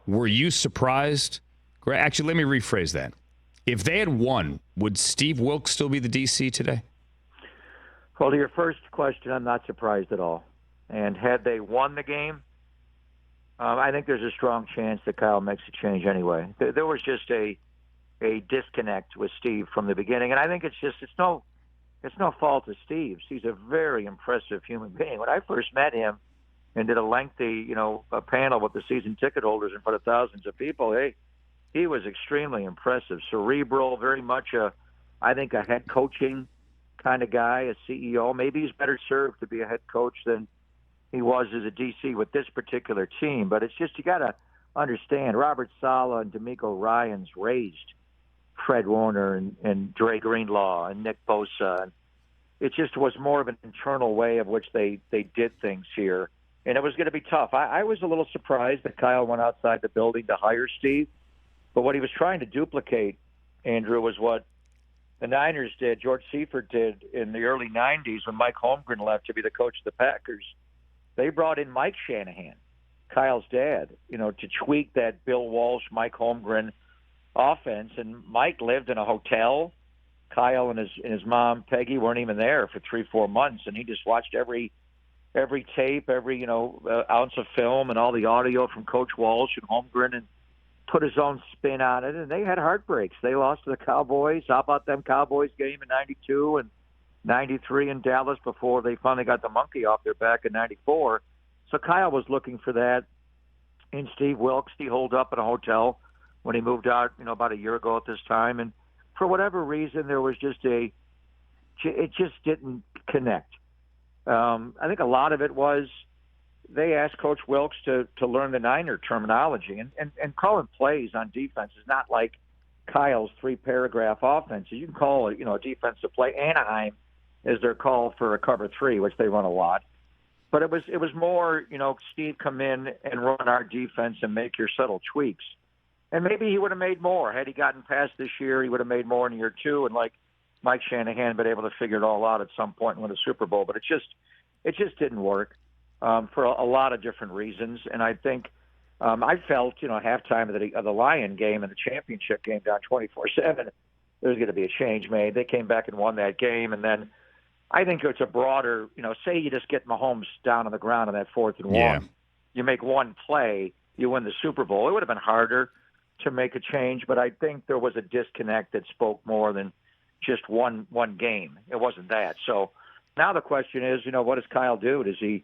Were you surprised? Actually, let me rephrase that. If they had won, would Steve Wilks still be the DC today? Well, to your first question, I'm not surprised at all. And had they won the game, I think there's a strong chance that Kyle makes a change anyway. There was just a disconnect with Steve from the beginning, and I think it's no fault of Steve's. He's a very impressive human being. When I first met him and did a lengthy, a panel with the season ticket holders in front of thousands of people, he was extremely impressive, cerebral, very much I think a head coaching kind of guy, a CEO. Maybe he's better served to be a head coach than he was as a DC with this particular team. But it's just, you got to understand, Robert Saleh and D'Amico Ryans raised Fred Warner and Dre Greenlaw and Nick Bosa. And it just was more of an internal way of which they did things here. And it was going to be tough. I was a little surprised that Kyle went outside the building to hire Steve. But what he was trying to duplicate, Andrew, was what the Niners did, George Seifert did in the early 90s when Mike Holmgren left to be the coach of the Packers. They brought in Mike Shanahan, Kyle's dad, to tweak that Bill Walsh, Mike Holmgren offense. And Mike lived in a hotel. Kyle and his mom, Peggy, weren't even there for 3-4 months. And he just watched every tape, every, ounce of film and all the audio from Coach Walsh and Holmgren and put his own spin on it. And they had heartbreaks. They lost to the Cowboys. How about them Cowboys game in 92 and 93 in Dallas before they finally got the monkey off their back in 94. So Kyle was looking for that in Steve Wilks. He holed up in a hotel when he moved out, about a year ago at this time. And for whatever reason, there was it just didn't connect. I think a lot of it was they asked Coach Wilks to learn the Niner terminology and calling plays on defense is not like Kyle's 3-paragraph offense. You can call it, a defensive play. Anaheim is their call for a cover 3, which they run a lot. But it was more, Steve, come in and run our defense and make your subtle tweaks. And maybe he would have made more. Had he gotten past this year, he would have made more in year 2. And like Mike Shanahan, been able to figure it all out at some point and win a Super Bowl. But it just didn't work for a lot of different reasons. And I think I felt, halftime of the Lion game and the championship game down 24-7, there's going to be a change made. They came back and won that game. And then I think it's a broader, say you just get Mahomes down on the ground on that 4th and 1. You make one play, you win the Super Bowl. It would have been harder to make a change, but I think there was a disconnect that spoke more than just one game. It wasn't that. So now the question is, what does Kyle do? Does he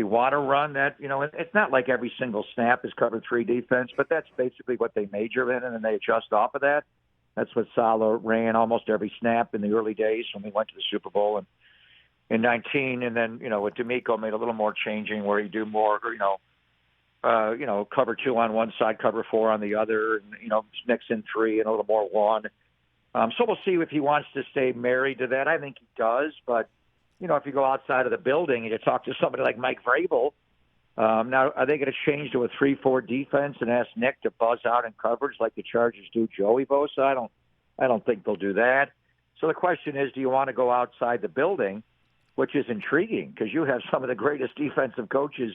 want to run that? It's not like every single snap is cover 3 defense, but that's basically what they major in, and then they adjust off of that. That's what Saleh ran almost every snap in the early days when we went to the Super Bowl in 19. And then, with D'Amico made a little more changing where he do more, cover 2 on one side, cover 4 on the other, and, mix in 3 and a little more 1. So we'll see if he wants to stay married to that. I think he does, but, if you go outside of the building and you talk to somebody like Mike Vrabel, now are they going to change to a 3-4 defense and ask Nick to buzz out in coverage like the Chargers do Joey Bosa? I don't think they'll do that. So the question is, do you want to go outside the building, which is intriguing because you have some of the greatest defensive coaches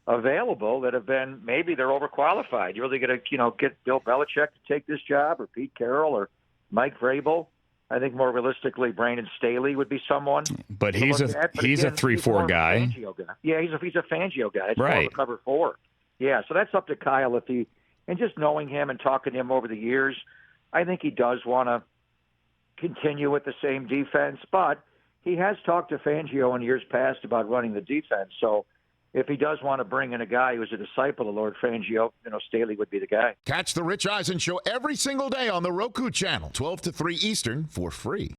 available that have been, maybe they're overqualified. You're really going to, get Bill Belichick to take this job or Pete Carroll or Mike Vrabel. I think more realistically, Brandon Staley would be someone. But he's a 3-4 guy. Yeah, he's a Fangio guy. It's right. More of a cover 4. Yeah, so that's up to Kyle and just knowing him and talking to him over the years, I think he does want to continue with the same defense, but he has talked to Fangio in years past about running the defense. So if he does want to bring in a guy who's a disciple of Lord Fangio, Staley would be the guy. Catch the Rich Eisen Show every single day on the Roku channel, 12 to 3 Eastern, for free.